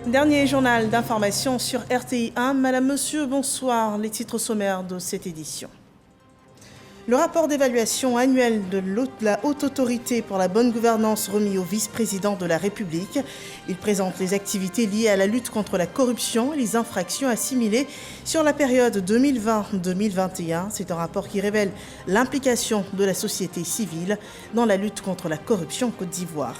Dernier journal d'information sur RTI1. Madame, Monsieur, bonsoir. Les titres sommaires de cette édition. Le rapport d'évaluation annuel de la Haute Autorité pour la bonne gouvernance remis au vice-président de la République. Il présente les activités liées à la lutte contre la corruption et les infractions assimilées sur la période 2020-2021. C'est un rapport qui révèle l'implication de la société civile dans la lutte contre la corruption en Côte d'Ivoire.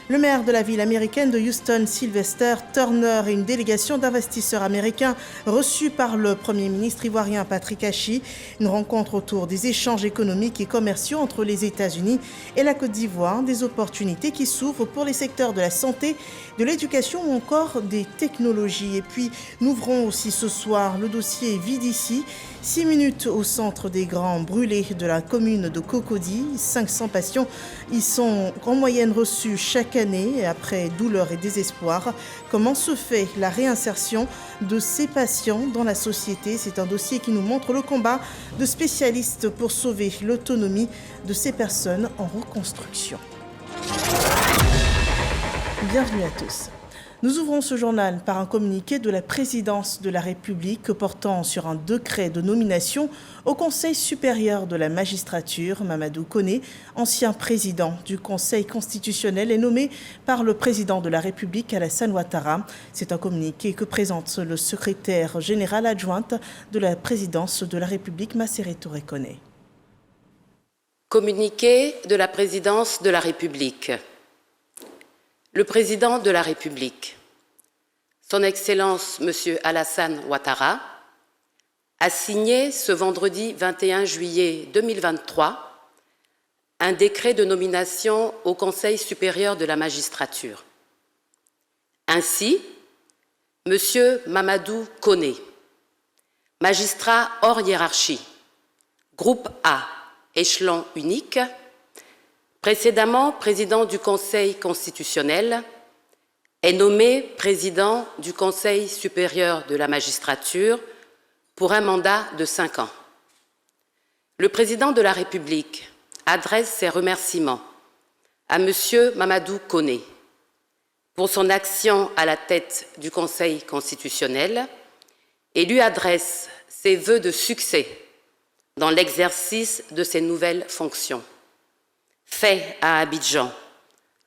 Le maire de la ville américaine de Houston, Sylvester Turner, et une délégation d'investisseurs américains reçus par le Premier ministre ivoirien Patrick Hachi. Une rencontre autour des échanges économiques et commerciaux entre les États-Unis et la Côte d'Ivoire, des opportunités qui s'ouvrent pour les secteurs de la santé, de l'éducation ou encore des technologies. Et puis, nous ouvrons aussi ce soir le dossier Vidici. 6 minutes au centre des grands brûlés de la commune de Cocody. 500 patients y sont en moyenne reçus chaque année après douleur et désespoir. Comment se fait la réinsertion de ces patients dans la société? C'est un dossier qui nous montre le combat de spécialistes pour sauver l'autonomie de ces personnes en reconstruction. Bienvenue à tous. Nous ouvrons ce journal par un communiqué de la présidence de la République portant sur un décret de nomination au Conseil supérieur de la magistrature. Mamadou Koné, ancien président du Conseil constitutionnel, est nommé par le président de la République, Alassane Ouattara. C'est un communiqué que présente le secrétaire général adjointe de la présidence de la République, Masséré Touré Koné. Communiqué de la présidence de la République. Le président de la République, Son Excellence M. Alassane Ouattara, a signé ce vendredi 21 juillet 2023 un décret de nomination au Conseil supérieur de la magistrature. Ainsi, M. Mamadou Koné, magistrat hors hiérarchie, groupe A, échelon unique, précédemment président du Conseil constitutionnel, est nommé président du Conseil supérieur de la magistrature pour un mandat de 5 ans. Le président de la République adresse ses remerciements à M. Mamadou Koné pour son action à la tête du Conseil constitutionnel et lui adresse ses vœux de succès dans l'exercice de ses nouvelles fonctions. Fait à Abidjan,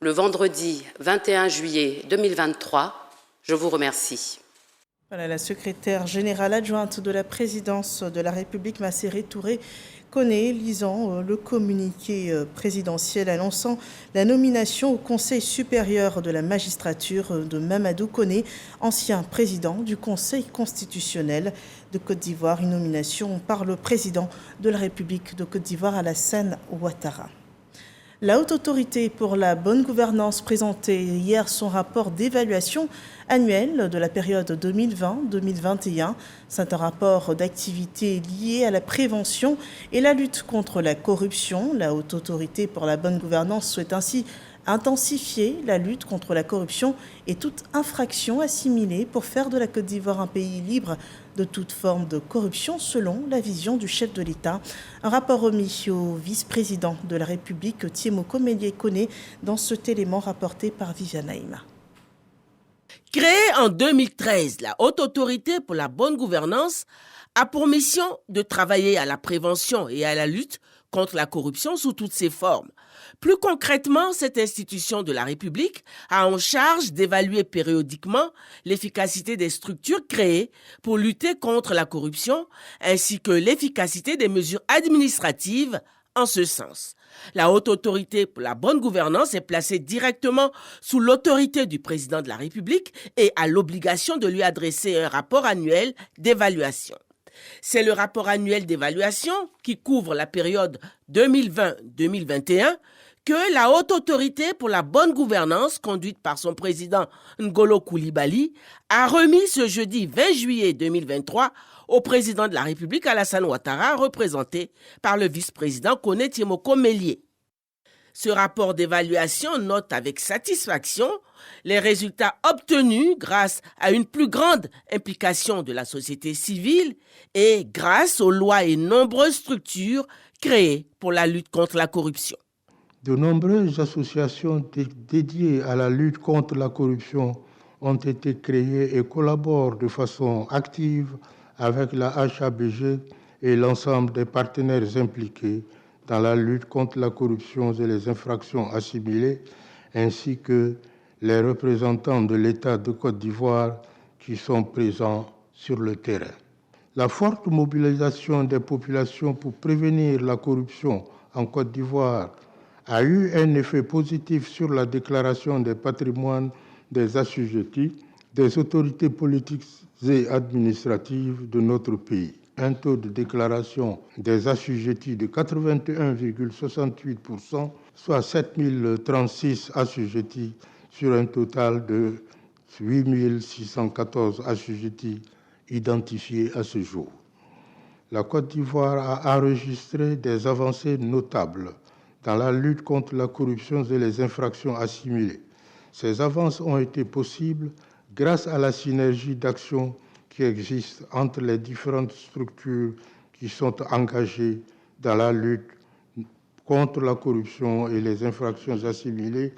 le vendredi 21 juillet 2023. Je vous remercie. Voilà, la secrétaire générale adjointe de la présidence de la République, Masséré Touré Koné, lisant le communiqué présidentiel annonçant la nomination au Conseil supérieur de la magistrature de Mamadou Koné, ancien président du Conseil constitutionnel de Côte d'Ivoire, une nomination par le président de la République de Côte d'Ivoire, Alassane Ouattara. La Haute Autorité pour la bonne gouvernance présentait hier son rapport d'évaluation annuel de la période 2020-2021. C'est un rapport d'activité lié à la prévention et la lutte contre la corruption. La Haute Autorité pour la bonne gouvernance souhaite ainsi intensifier la lutte contre la corruption et toute infraction assimilée pour faire de la Côte d'Ivoire un pays libre de toute forme de corruption selon la vision du chef de l'État. Un rapport remis au vice-président de la République, Tiemoko Mélié-Koné, dans cet élément rapporté par Viviane Naïma. Créée en 2013, la Haute Autorité pour la bonne gouvernance a pour mission de travailler à la prévention et à la lutte contre la corruption sous toutes ses formes. Plus concrètement, cette institution de la République a en charge d'évaluer périodiquement l'efficacité des structures créées pour lutter contre la corruption, ainsi que l'efficacité des mesures administratives en ce sens. La Haute Autorité pour la bonne gouvernance est placée directement sous l'autorité du président de la République et a l'obligation de lui adresser un rapport annuel d'évaluation. C'est le rapport annuel d'évaluation qui couvre la période 2020-2021 que la Haute Autorité pour la bonne gouvernance, conduite par son président Ngolo Coulibaly, a remis ce jeudi 20 juillet 2023 au président de la République Alassane Ouattara, représenté par le vice-président Koné Tiemoko Mélié. Ce rapport d'évaluation note avec satisfaction les résultats obtenus grâce à une plus grande implication de la société civile et grâce aux lois et nombreuses structures créées pour la lutte contre la corruption. De nombreuses associations dédiées à la lutte contre la corruption ont été créés et collaborent de façon active avec la HABG et l'ensemble des partenaires impliqués dans la lutte contre la corruption et les infractions assimilées, ainsi que les représentants de l'État de Côte d'Ivoire qui sont présents sur le terrain. La forte mobilisation des populations pour prévenir la corruption en Côte d'Ivoire a eu un effet positif sur la déclaration des patrimoines des assujettis, des autorités politiques et administratives de notre pays. Un taux de déclaration des assujettis de 81,68%, soit 7036 assujettis sur un total de 8614 assujettis identifiés à ce jour. La Côte d'Ivoire a enregistré des avancées notables dans la lutte contre la corruption et les infractions assimilées. Ces avancées ont été possibles grâce à la synergie d'action qui existe entre les différentes structures qui sont engagées dans la lutte contre la corruption et les infractions assimilées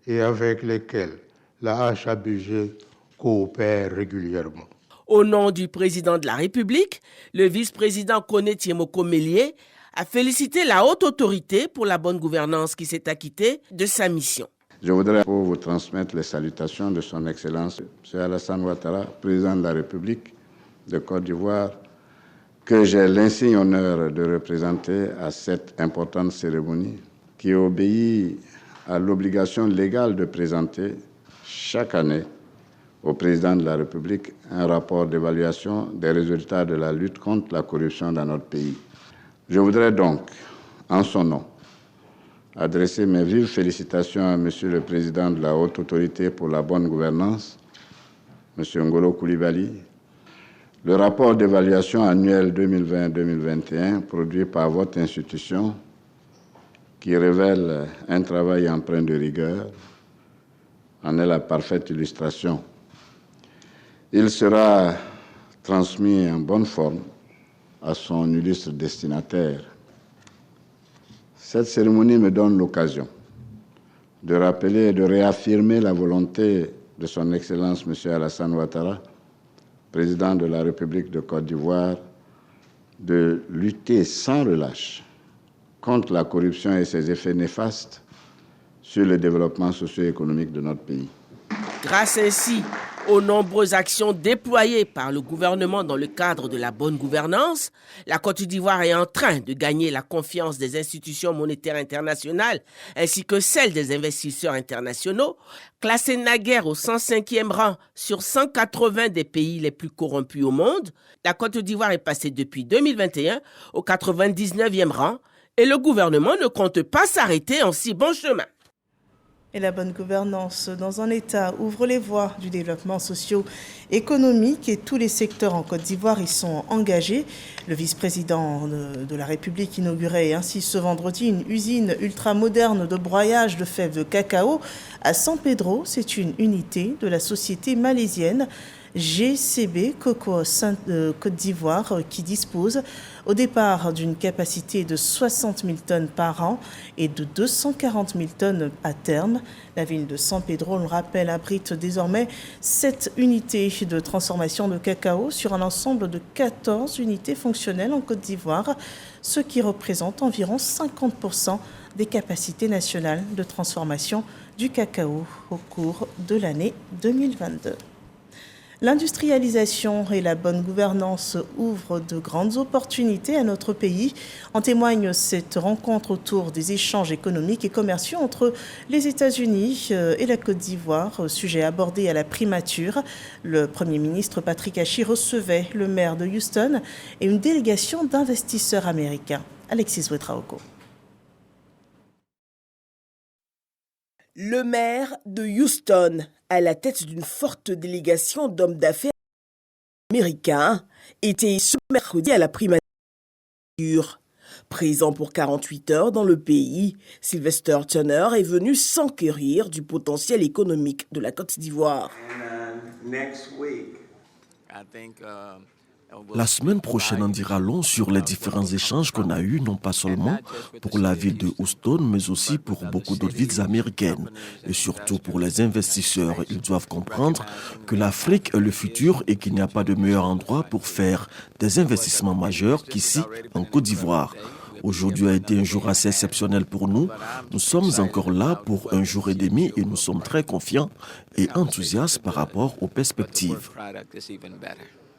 et avec lesquelles la HABG coopère régulièrement. Au nom du président de la République, le vice-président Koné Tiemoko-Mélié a félicité la haute autorité pour la bonne gouvernance qui s'est acquittée de sa mission. Je voudrais vous transmettre les salutations de son Excellence, M. Alassane Ouattara, président de la République de Côte d'Ivoire, que j'ai l'insigne honneur de représenter à cette importante cérémonie qui obéit à l'obligation légale de présenter chaque année au président de la République un rapport d'évaluation des résultats de la lutte contre la corruption dans notre pays. Je voudrais donc, en son nom, adresser mes vives félicitations à Monsieur le Président de la Haute Autorité pour la bonne gouvernance, Monsieur Ngolo Coulibaly. Le rapport d'évaluation annuel 2020-2021 produit par votre institution, qui révèle un travail empreint de rigueur, en est la parfaite illustration. Il sera transmis en bonne forme à son illustre destinataire. Cette cérémonie me donne l'occasion de rappeler et de réaffirmer la volonté de son Excellence M. Alassane Ouattara, président de la République de Côte d'Ivoire, de lutter sans relâche contre la corruption et ses effets néfastes sur le développement socio-économique de notre pays. Grâce ainsi aux nombreuses actions déployées par le gouvernement dans le cadre de la bonne gouvernance, la Côte d'Ivoire est en train de gagner la confiance des institutions monétaires internationales ainsi que celle des investisseurs internationaux, classée naguère au 105e rang sur 180 des pays les plus corrompus au monde. La Côte d'Ivoire est passée depuis 2021 au 99e rang et le gouvernement ne compte pas s'arrêter en si bon chemin. Et la bonne gouvernance dans un État ouvre les voies du développement socio-économique et tous les secteurs en Côte d'Ivoire y sont engagés. Le vice-président de la République inaugurait ainsi ce vendredi une usine ultra-moderne de broyage de fèves de cacao à San Pedro. C'est une unité de la société malaisienne GCB Cocoa Côte d'Ivoire qui dispose au départ d'une capacité de 60 000 tonnes par an et de 240 000 tonnes à terme. La ville de San Pedro, on le rappelle, abrite désormais 7 unités de transformation de cacao sur un ensemble de 14 unités fonctionnelles en Côte d'Ivoire, ce qui représente environ 50% des capacités nationales de transformation du cacao au cours de l'année 2022. L'industrialisation et la bonne gouvernance ouvrent de grandes opportunités à notre pays. En témoigne cette rencontre autour des échanges économiques et commerciaux entre les États-Unis et la Côte d'Ivoire, sujet abordé à la primature. Le Premier ministre Patrick Hachi recevait le maire de Houston et une délégation d'investisseurs américains. Alexis Ouetraogo. Le maire de Houston, à la tête d'une forte délégation d'hommes d'affaires américains, était ce mercredi à la primature. Présent pour 48 heures dans le pays, Sylvester Turner est venu s'enquérir du potentiel économique de la Côte d'Ivoire. La semaine prochaine en dira long sur les différents échanges qu'on a eus, non pas seulement pour la ville de Houston, mais aussi pour beaucoup d'autres villes américaines. Et surtout pour les investisseurs, ils doivent comprendre que l'Afrique est le futur et qu'il n'y a pas de meilleur endroit pour faire des investissements majeurs qu'ici, en Côte d'Ivoire. Aujourd'hui a été un jour assez exceptionnel pour nous. Nous sommes encore là pour un jour et demi et nous sommes très confiants et enthousiastes par rapport aux perspectives.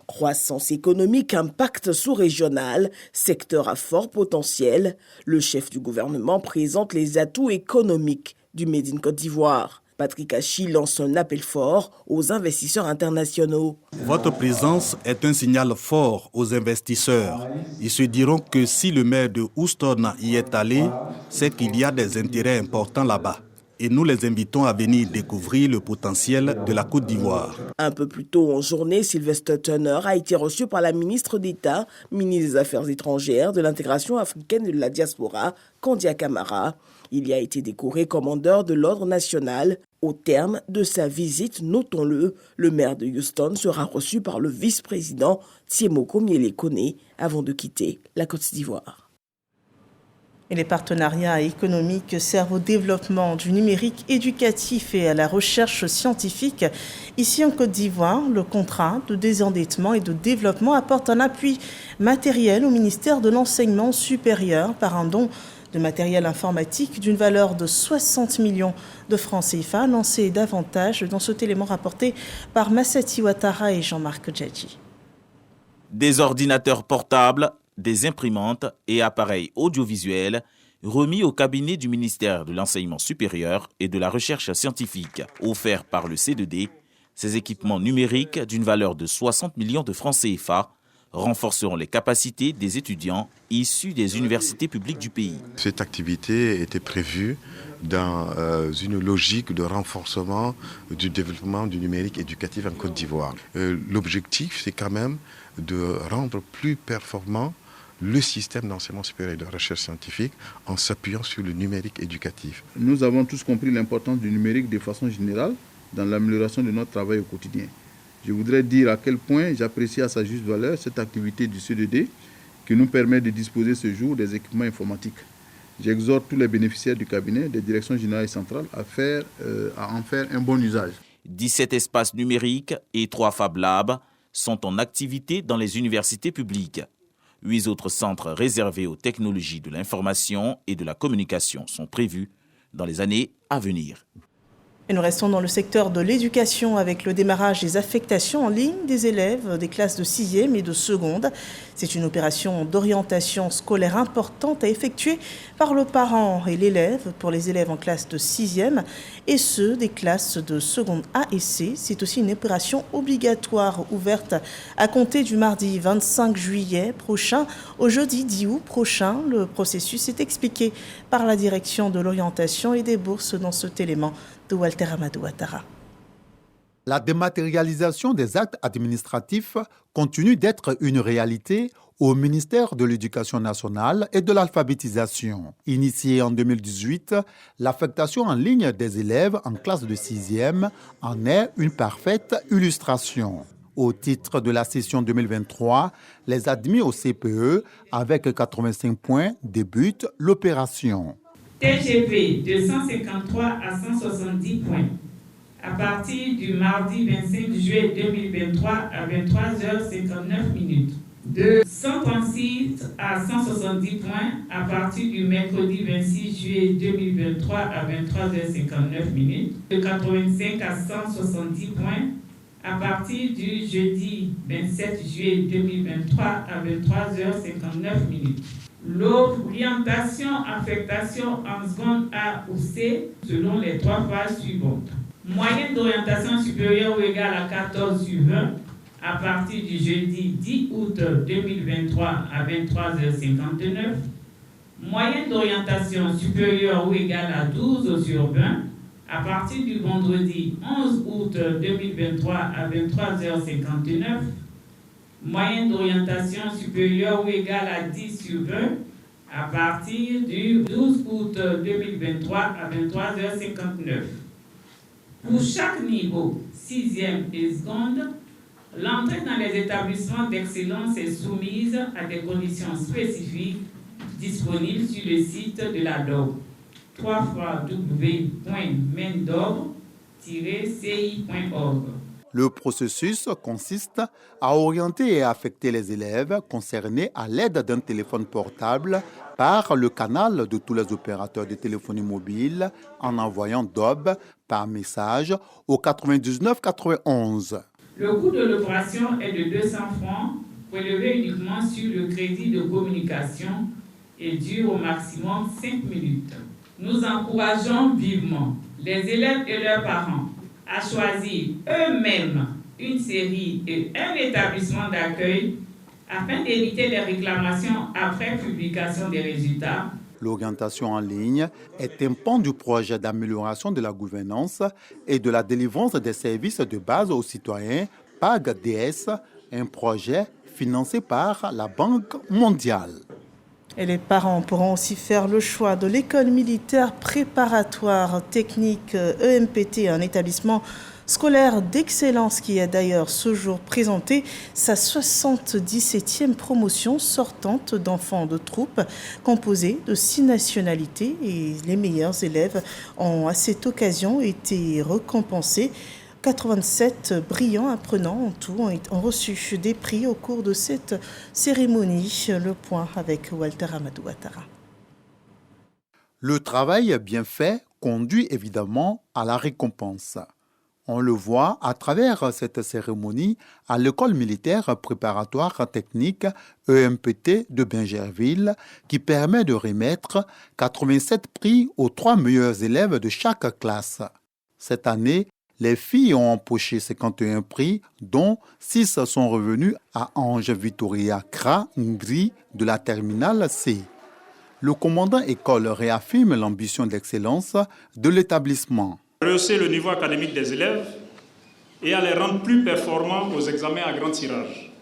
Croissance économique, impact sous-régional, secteur à fort potentiel. Le chef du gouvernement présente les atouts économiques du Made in Côte d'Ivoire. Patrick Hachi lance un appel fort aux investisseurs internationaux. Votre présence est un signal fort aux investisseurs. Ils se diront que si le maire de Houston y est allé, c'est qu'il y a des intérêts importants là-bas. Et nous les invitons à venir découvrir le potentiel de la Côte d'Ivoire. Un peu plus tôt en journée, Sylvester Turner a été reçu par la ministre d'État, ministre des Affaires étrangères, de l'intégration africaine et de la diaspora, Kandia Camara. Il y a été décoré commandeur de l'Ordre national. Au terme de sa visite, notons-le, le maire de Houston sera reçu par le vice-président Tiemoko Miele-Kone avant de quitter la Côte d'Ivoire. Et les partenariats économiques servent au développement du numérique éducatif et à la recherche scientifique. Ici en Côte d'Ivoire, le contrat de désendettement et de développement apporte un appui matériel au ministère de l'Enseignement supérieur par un don de matériel informatique d'une valeur de 60 millions de francs CFA, lancé davantage dans cet élément rapporté par Massati Ouattara et Jean-Marc Djadji. Des ordinateurs portables, des imprimantes et appareils audiovisuels remis au cabinet du ministère de l'Enseignement supérieur et de la Recherche scientifique, offerts par le C2D, ces équipements numériques d'une valeur de 60 millions de francs CFA renforceront les capacités des étudiants issus des universités publiques du pays. Cette activité était prévue dans une logique de renforcement du développement du numérique éducatif en Côte d'Ivoire. L'objectif, c'est quand même de rendre plus performant le système d'enseignement supérieur et de recherche scientifique en s'appuyant sur le numérique éducatif. Nous avons tous compris l'importance du numérique de façon générale dans l'amélioration de notre travail au quotidien. Je voudrais dire à quel point j'apprécie à sa juste valeur cette activité du C2D qui nous permet de disposer ce jour des équipements informatiques. J'exhorte tous les bénéficiaires du cabinet des directions générales et centrales à en faire un bon usage. 17 espaces numériques et 3 Fab Labs sont en activité dans les universités publiques. 8 autres centres réservés aux technologies de l'information et de la communication sont prévus dans les années à venir. Et nous restons dans le secteur de l'éducation avec le démarrage des affectations en ligne des élèves des classes de 6e et de seconde. C'est une opération d'orientation scolaire importante à effectuer par le parent et l'élève pour les élèves en classe de 6e et ceux des classes de seconde A et C. C'est aussi une opération obligatoire ouverte à compter du mardi 25 juillet prochain au jeudi 10 août prochain. Le processus est expliqué par la direction de l'orientation et des bourses dans cet élément de Walter Amadou Ouattara. La dématérialisation des actes administratifs continue d'être une réalité au ministère de l'Éducation nationale et de l'alphabétisation. Initiée en 2018, l'affectation en ligne des élèves en classe de 6e en est une parfaite illustration. Au titre de la session 2023, les admis au CPE avec 85 points débutent l'opération. TGP de 153 à 170 points. À partir du mardi 25 juillet 2023 à 23h59. De 136 à 170 points à partir du mercredi 26 juillet 2023 à 23h59. De 85 à 170 points à partir du jeudi 27 juillet 2023 à 23h59. L'orientation, affectation en seconde A ou C selon les 3 phases suivantes. Moyenne d'orientation supérieure ou égale à 14 sur 20 à partir du jeudi 10 août 2023 à 23h59. Moyenne d'orientation supérieure ou égale à 12 sur 20 à partir du vendredi 11 août 2023 à 23h59. Moyenne d'orientation supérieure ou égale à 10 sur 20 à partir du 12 août 2023 à 23h59. Pour chaque niveau, 6e et seconde, L'entrée dans les établissements d'excellence est soumise à des conditions spécifiques disponibles sur le site de la DOB, www.mendog-ci.org. Le processus consiste à orienter et affecter les élèves concernés à l'aide d'un téléphone portable par le canal de tous les opérateurs de téléphonie mobile en envoyant DOB par message au 99 91. Le coût de l'opération est de 200 francs, prélevé uniquement sur le crédit de communication et dure au maximum 5 minutes. Nous encourageons vivement les élèves et leurs parents à choisir eux-mêmes une série et un établissement d'accueil afin d'éviter les réclamations après publication des résultats. L'orientation en ligne est un pan du projet d'amélioration de la gouvernance et de la délivrance des services de base aux citoyens PAG-DS, un projet financé par la Banque mondiale. Et les parents pourront aussi faire le choix de l'école militaire préparatoire technique EMPT, un établissement scolaire d'excellence qui a d'ailleurs ce jour présenté sa 77e promotion sortante d'enfants de troupes composée de 6 nationalités et les meilleurs élèves ont à cette occasion été récompensés. 87 brillants apprenants en tout ont reçu des prix au cours de cette cérémonie. Le point avec Walter Amadou Ouattara. Le travail bien fait conduit évidemment à la récompense. On le voit à travers cette cérémonie à l'école militaire préparatoire technique EMPT de Bingerville qui permet de remettre 87 prix aux 3 meilleurs élèves de chaque classe. Cette année, les filles ont empoché 51 prix, dont 6 sont revenus à Ange Victoria Kra Ngri de la terminale C. Le commandant école réaffirme l'ambition d'excellence de l'établissement. Rehausser le niveau académique des élèves et à les rendre plus performants aux examens à grand tirage.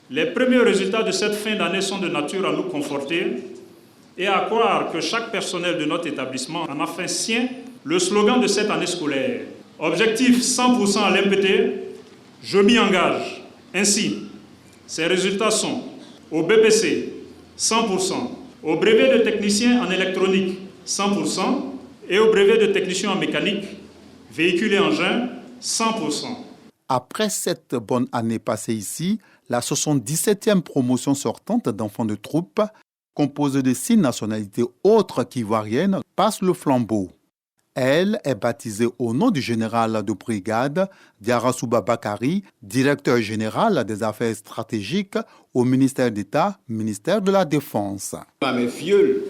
Les premiers résultats de cette fin d'année sont de nature à nous conforter et à croire que chaque personnel de notre établissement en a fait sien le slogan de cette année scolaire. Objectif 100% à l'MPT, je m'y engage. Ainsi, ces résultats sont au BPC 100%, au brevet de technicien en électronique 100% et au brevet de technicien en mécanique, véhicule et engin 100%. Après cette bonne année passée ici, la 77e promotion sortante d'enfants de troupe, composée de 6 nationalités autres qu'ivoiriennes, passe le flambeau. Elle est baptisée au nom du général de brigade Diarasouba Bakari, directeur général des affaires stratégiques au ministère d'État, ministère de la Défense. Mes filleuls,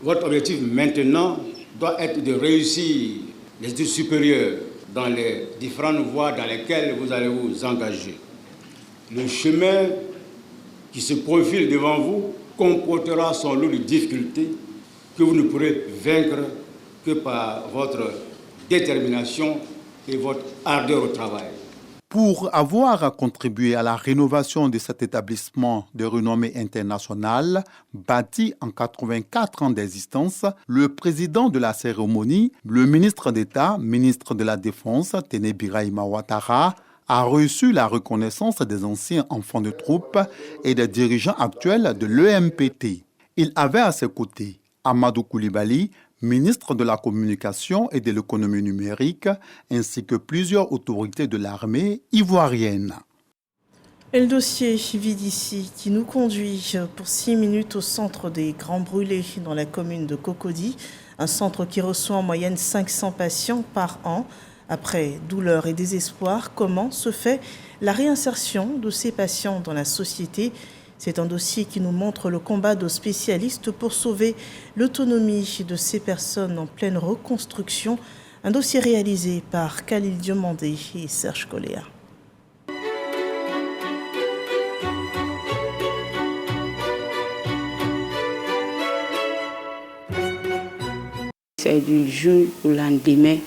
votre objectif maintenant doit être de réussir les études supérieures dans les différentes voies dans lesquelles vous allez vous engager. Le chemin qui se profile devant vous comportera son lot de difficultés que vous ne pourrez vaincre que par votre détermination et votre ardeur au travail. Pour avoir contribué à la rénovation de cet établissement de renommée internationale, bâti en 84 ans d'existence, le président de la cérémonie, le ministre d'État, ministre de la Défense, Téné Birahima Ouattara, a reçu la reconnaissance des anciens enfants de troupe et des dirigeants actuels de l'EMPT. Il avait à ses côtés Amadou Koulibaly, ministre de la Communication et de l'Économie numérique, ainsi que plusieurs autorités de l'armée ivoirienne. Et le dossier vide ici qui nous conduit pour 6 minutes au centre des Grands Brûlés dans la commune de Cocody, un centre qui reçoit en moyenne 500 patients par an. Après douleur et désespoir, comment se fait la réinsertion de ces patients dans la société ? C'est un dossier qui nous montre le combat de spécialistes pour sauver l'autonomie de ces personnes en pleine reconstruction. Un dossier réalisé par Khalil Diomandé et Serge Coléa. C'est du jour au lendemain.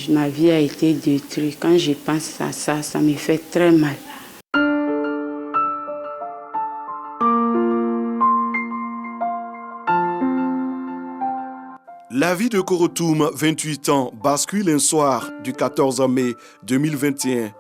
Ma vie a été détruite. Quand je pense à ça, ça me fait très mal. La vie de Korotoum, 28 ans, bascule un soir du 14 mai 2021.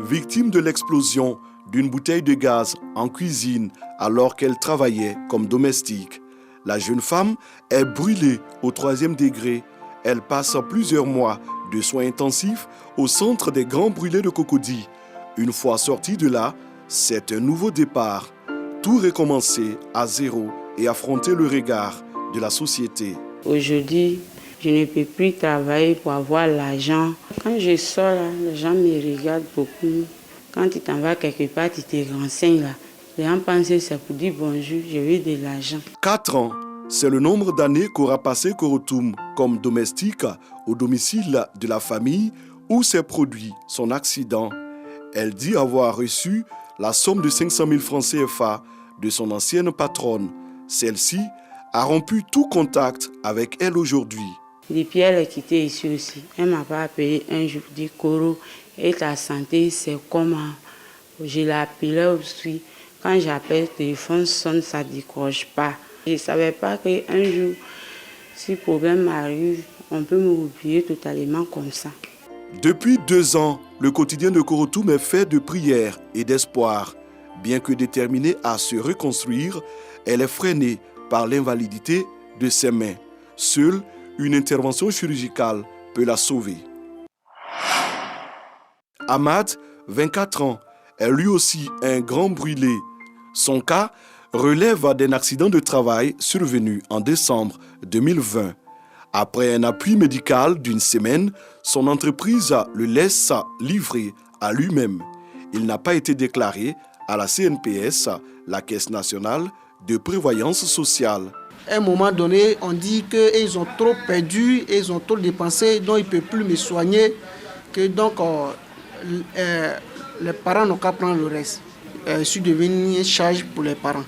victime de l'explosion d'une bouteille de gaz en cuisine alors qu'elle travaillait comme domestique. La jeune femme est brûlée au 3e degré. Elle passe plusieurs mois de soins intensifs au centre des grands brûlés de Cocody. Une fois sortie de là, c'est un nouveau départ. Tout recommencer à zéro et affronter le regard de la société. Aujourd'hui, je ne peux plus travailler pour avoir l'argent. Quand je sors, là, les gens me regardent beaucoup. Quand tu t'en vas quelque part, tu te renseignes là. Les gens pensent que c'est pour dire bonjour, je veux de l'argent. 4 ans, c'est le nombre d'années qu'aura passé Korotoum comme domestique au domicile de la famille où s'est produit son accident. Elle dit avoir reçu la somme de 500 000 francs CFA de son ancienne patronne. Celle-ci a rompu tout contact avec elle aujourd'hui. Depuis elle est quittée ici aussi. Elle ne m'a pas appelé un jour, dit Koro, et ta santé, c'est comment? Je l'ai appelé aussi. Quand j'appelle, le téléphone sonne, ça ne décroche pas. Je ne savais pas qu'un jour, si problème arrive, on peut m'oublier totalement comme ça. Depuis 2 ans, le quotidien de Korotoum est fait de prières et d'espoir. Bien que déterminée à se reconstruire, elle est freinée par l'invalidité de ses mains. Seule une intervention chirurgicale peut la sauver. Ahmad, 24 ans, est lui aussi un grand brûlé. Son cas relève d'un accident de travail survenu en décembre 2020. Après un appui médical d'une semaine, son entreprise le laisse livrer à lui-même. Il n'a pas été déclaré à la CNPS, la Caisse nationale de prévoyance sociale. À un moment donné, on dit qu'ils ont trop perdu, ils ont trop dépensé, donc ils ne peuvent plus me soigner, que donc les parents n'ont qu'à prendre le reste. Je suis devenu une charge pour les parents.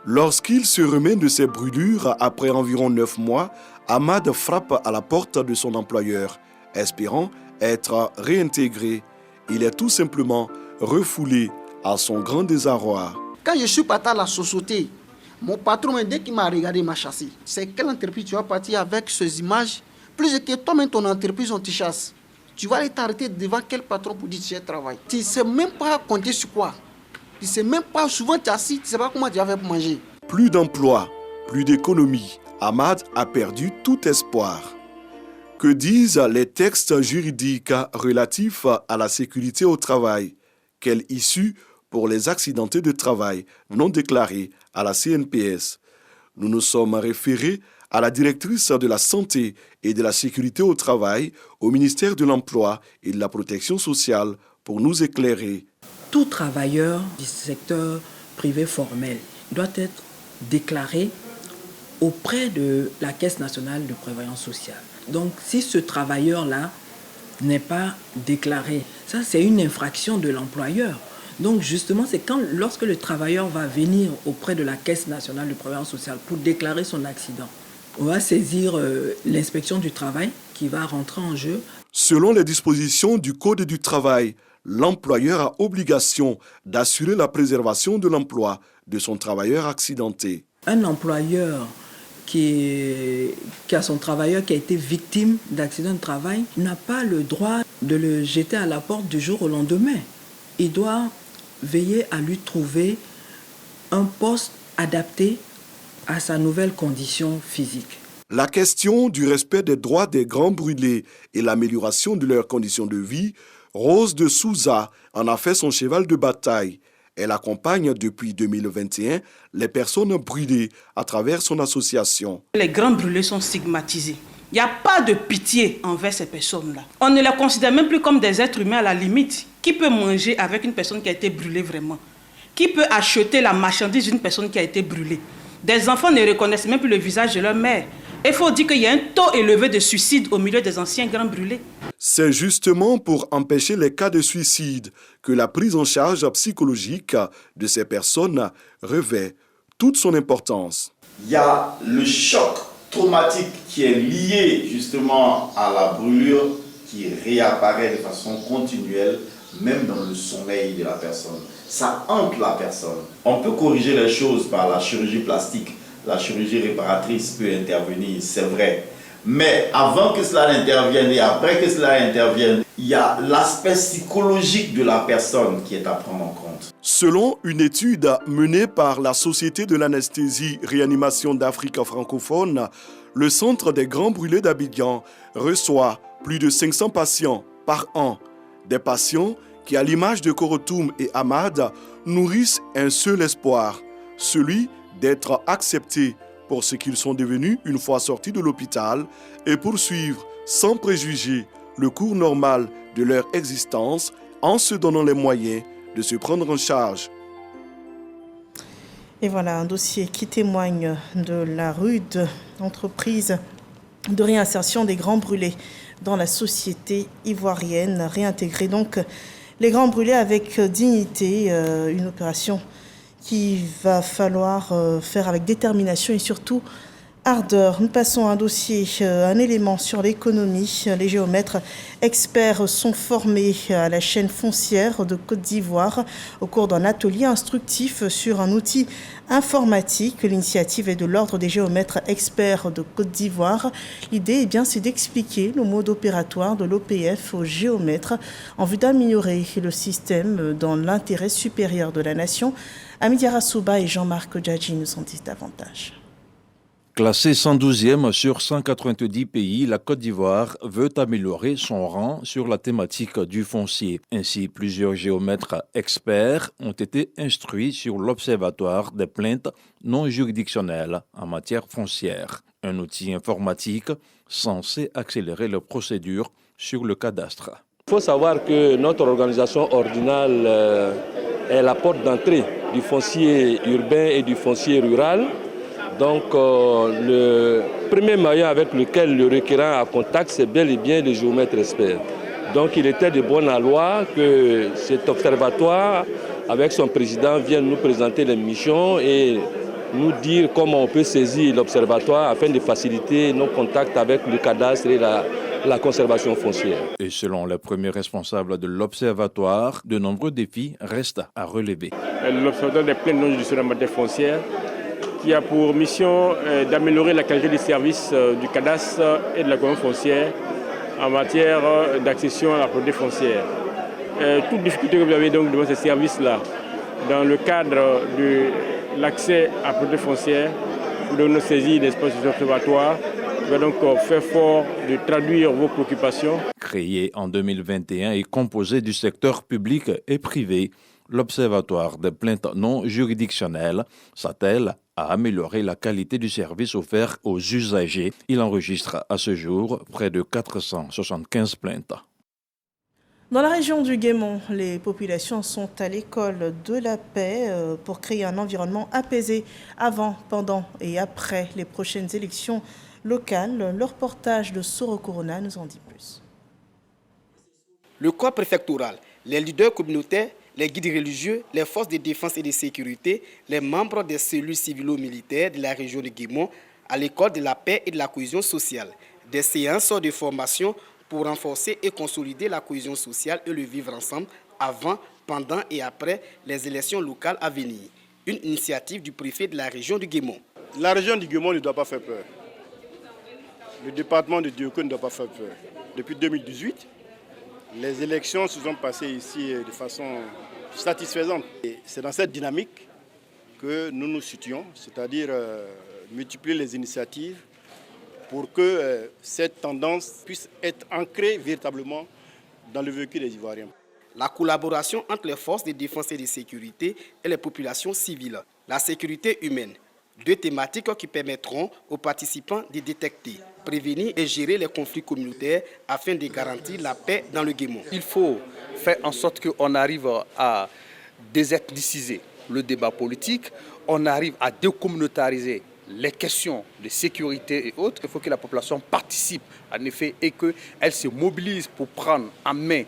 Lorsqu'il se remet de ses brûlures après environ 9 mois, Ahmad frappe à la porte de son employeur, espérant être réintégré. Il est tout simplement refoulé à son grand désarroi. Quand je suis parti à la société, mon patron, dès qu'il m'a regardé, m'a chassé. C'est quelle entreprise tu vas partir avec ces images? Plus que toi-même, ton entreprise, on te chasse. Tu vas aller t'arrêter devant quel patron pour dire que tu travailles? Tu ne sais même pas compter sur quoi. Tu ne sais même pas, souvent tu es assis, tu ne sais pas comment tu vas faire pour manger. Plus d'emploi, plus d'économie. Ahmad a perdu tout espoir. Que disent les textes juridiques relatifs à la sécurité au travail? Quelle issue pour les accidentés de travail non déclarés à la CNPS? Nous nous sommes référés à la directrice de la santé et de la sécurité au travail au ministère de l'Emploi et de la protection sociale pour nous éclairer. Tout travailleur du secteur privé formel doit être déclaré auprès de la Caisse nationale de prévoyance sociale. Donc, si ce travailleur-là n'est pas déclaré, ça c'est une infraction de l'employeur. Donc, justement, c'est lorsque le travailleur va venir auprès de la Caisse nationale de prévoyance sociale pour déclarer son accident, on va saisir l'inspection du travail qui va rentrer en jeu. Selon les dispositions du Code du travail, l'employeur a obligation d'assurer la préservation de l'emploi de son travailleur accidenté. Un employeur qui a son travailleur qui a été victime d'accident de travail n'a pas le droit de le jeter à la porte du jour au lendemain. Il doit veiller à lui trouver un poste adapté à sa nouvelle condition physique. La question du respect des droits des grands brûlés et l'amélioration de leurs conditions de vie, Rose de Souza en a fait son cheval de bataille. Elle accompagne depuis 2021 les personnes brûlées à travers son association. Les grands brûlés sont stigmatisés. Il n'y a pas de pitié envers ces personnes-là. On ne les considère même plus comme des êtres humains à la limite. Qui peut manger avec une personne qui a été brûlée vraiment? Qui peut acheter la marchandise d'une personne qui a été brûlée? Des enfants ne reconnaissent même plus le visage de leur mère. Il faut dire qu'il y a un taux élevé de suicide au milieu des anciens grands brûlés. C'est justement pour empêcher les cas de suicide que la prise en charge psychologique de ces personnes revêt toute son importance. Il y a le choc traumatique qui est lié justement à la brûlure qui réapparaît de façon continuelle, même dans le sommeil de la personne. Ça hante la personne. On peut corriger les choses par la chirurgie plastique. La chirurgie réparatrice peut intervenir, c'est vrai. Mais avant que cela intervienne et après que cela intervienne, il y a l'aspect psychologique de la personne qui est à prendre en compte. Selon une étude menée par la Société de l'anesthésie-réanimation d'Afrique francophone, le centre des Grands Brûlés d'Abidjan reçoit plus de 500 patients par an. Des patients qui, à l'image de Korotoum et Ahmad, nourrissent un seul espoir, celui d'être acceptés pour ce qu'ils sont devenus une fois sortis de l'hôpital et poursuivre sans préjugés le cours normal de leur existence en se donnant les moyens de se prendre en charge. Et voilà un dossier qui témoigne de la rude entreprise de réinsertion des Grands Brûlés dans la société ivoirienne. Réintégrer donc les Grands Brûlés avec dignité, une opération qu'il va falloir faire avec détermination et surtout ardeur. Nous passons à un dossier, un élément sur l'économie. Les géomètres experts sont formés à la chaîne foncière de Côte d'Ivoire au cours d'un atelier instructif sur un outil informatique. L'initiative est de l'Ordre des géomètres experts de Côte d'Ivoire. L'idée, c'est d'expliquer le mode opératoire de l'OPF aux géomètres en vue d'améliorer le système dans l'intérêt supérieur de la nation. Amidiara Souba et Jean-Marc Djadji nous en disent davantage. Classée 112e sur 190 pays, la Côte d'Ivoire veut améliorer son rang sur la thématique du foncier. Ainsi, plusieurs géomètres experts ont été instruits sur l'Observatoire des plaintes non juridictionnelles en matière foncière, un outil informatique censé accélérer les procédures sur le cadastre. Il faut savoir que notre organisation ordinale est la porte d'entrée du foncier urbain et du foncier rural. Donc, le premier maillon avec lequel le requérant a contact, c'est bel et bien le géomètre expert. Donc, il était de bonne loi que cet observatoire, avec son président, vienne nous présenter les missions et nous dire comment on peut saisir l'observatoire afin de faciliter nos contacts avec le cadastre et la conservation foncière. Et selon les premiers responsables de l'observatoire, de nombreux défis restent à relever. L'observatoire des plaintes non judiciaires en matière foncière, qui a pour mission d'améliorer la qualité des services du cadastre et de la gouvernance foncière en matière d'accession à la propriété foncière. Toute difficulté que vous avez donc devant ces services-là, dans le cadre de l'accès à la propriété foncière, vous devez nous saisir l'espace de l'observatoire. Vous allez donc faire fort de traduire vos préoccupations. Créé en 2021 et composé du secteur public et privé, l'Observatoire des plaintes non juridictionnelles s'attelle à améliorer la qualité du service offert aux usagers. Il enregistre à ce jour près de 475 plaintes. Dans la région du Guémont, les populations sont à l'école de la paix pour créer un environnement apaisé avant, pendant et après les prochaines élections locales. Le reportage de Soro Corona nous en dit plus. Le corps préfectoral, les leaders communautaires, les guides religieux, les forces de défense et de sécurité, les membres des cellules civilo-militaires de la région de Guémont à l'école de la paix et de la cohésion sociale. Des séances de formation pour renforcer et consolider la cohésion sociale et le vivre ensemble avant, pendant et après les élections locales à venir. Une initiative du préfet de la région du Guémont. La région du Guémont ne doit pas faire peur. Le département de Dioko ne doit pas faire peur. Depuis 2018, les élections se sont passées ici de façon satisfaisante. C'est dans cette dynamique que nous nous situons, c'est-à-dire multiplier les initiatives pour que cette tendance puisse être ancrée véritablement dans le vécu des Ivoiriens. La collaboration entre les forces de défense et de sécurité et les populations civiles. La sécurité humaine. Deux thématiques qui permettront aux participants de détecter, prévenir et gérer les conflits communautaires afin de garantir la paix dans le Guémont. Il faut faire en sorte qu'on arrive à désethniciser le débat politique, on arrive à décommunautariser les questions de sécurité et autres. Il faut que la population participe en effet et qu'elle se mobilise pour prendre en main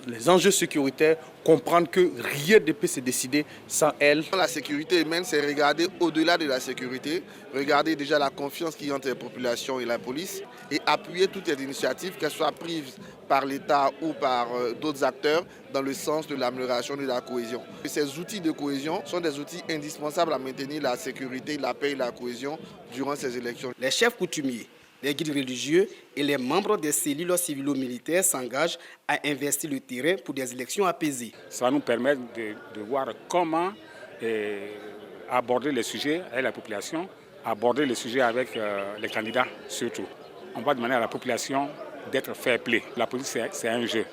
les enjeux sécuritaires, comprendre que rien ne peut se décider sans elle. La sécurité humaine, c'est regarder au-delà de la sécurité, regarder déjà la confiance qu'il y a entre les populations et la police et appuyer toutes les initiatives, qu'elles soient prises par l'État ou par d'autres acteurs, dans le sens de l'amélioration de la cohésion. Ces outils de cohésion sont des outils indispensables à maintenir la sécurité, la paix et la cohésion durant ces élections. Les chefs coutumiers, Les guides religieux et les membres des cellules civilo-militaires s'engagent à investir le terrain pour des élections apaisées. Ça va nous permettre de voir comment aborder les sujets avec la population, aborder les sujets avec les candidats surtout. On va demander à la population d'être fair play. La politique, c'est un jeu.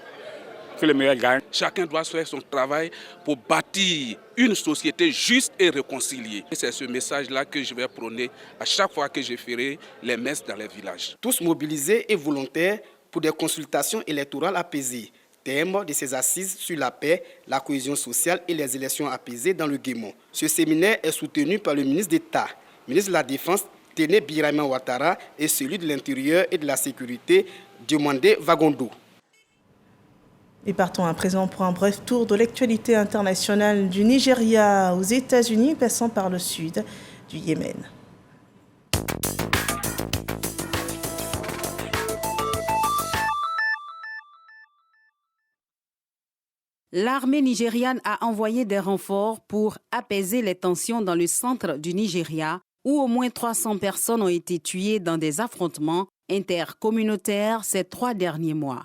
Que le meilleur gagne. Chacun doit faire son travail pour bâtir une société juste et réconciliée. C'est ce message-là que je vais prôner à chaque fois que je ferai les messes dans les villages. Tous mobilisés et volontaires pour des consultations électorales apaisées. Thème de ces assises sur la paix, la cohésion sociale et les élections apaisées dans le Guémon. Ce séminaire est soutenu par le ministre d'État, ministre de la Défense, Téné Birahima Ouattara, et celui de l'Intérieur et de la Sécurité, Diomandé Vagondo. Et partons à présent pour un bref tour de l'actualité internationale du Nigeria aux États-Unis, passant par le sud du Yémen. L'armée nigériane a envoyé des renforts pour apaiser les tensions dans le centre du Nigeria, où au moins 300 personnes ont été tuées dans des affrontements intercommunautaires ces 3 derniers mois.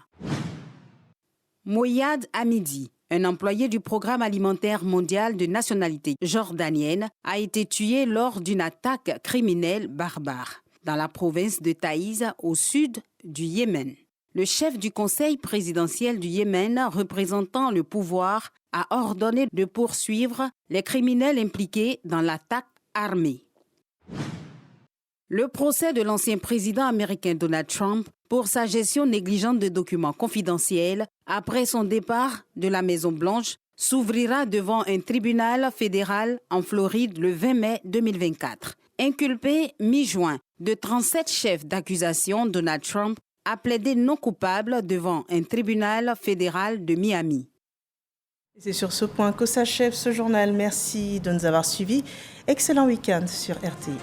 Moyad Hamidi, un employé du Programme alimentaire mondial de nationalité jordanienne, a été tué lors d'une attaque criminelle barbare dans la province de Taïz, au sud du Yémen. Le chef du conseil présidentiel du Yémen, représentant le pouvoir, a ordonné de poursuivre les criminels impliqués dans l'attaque armée. Le procès de l'ancien président américain Donald Trump pour sa gestion négligente de documents confidentiels après son départ de la Maison-Blanche s'ouvrira devant un tribunal fédéral en Floride le 20 mai 2024. Inculpé mi-juin de 37 chefs d'accusation, Donald Trump a plaidé non coupable devant un tribunal fédéral de Miami. C'est sur ce point que s'achève ce journal. Merci de nous avoir suivis. Excellent week-end sur RTI.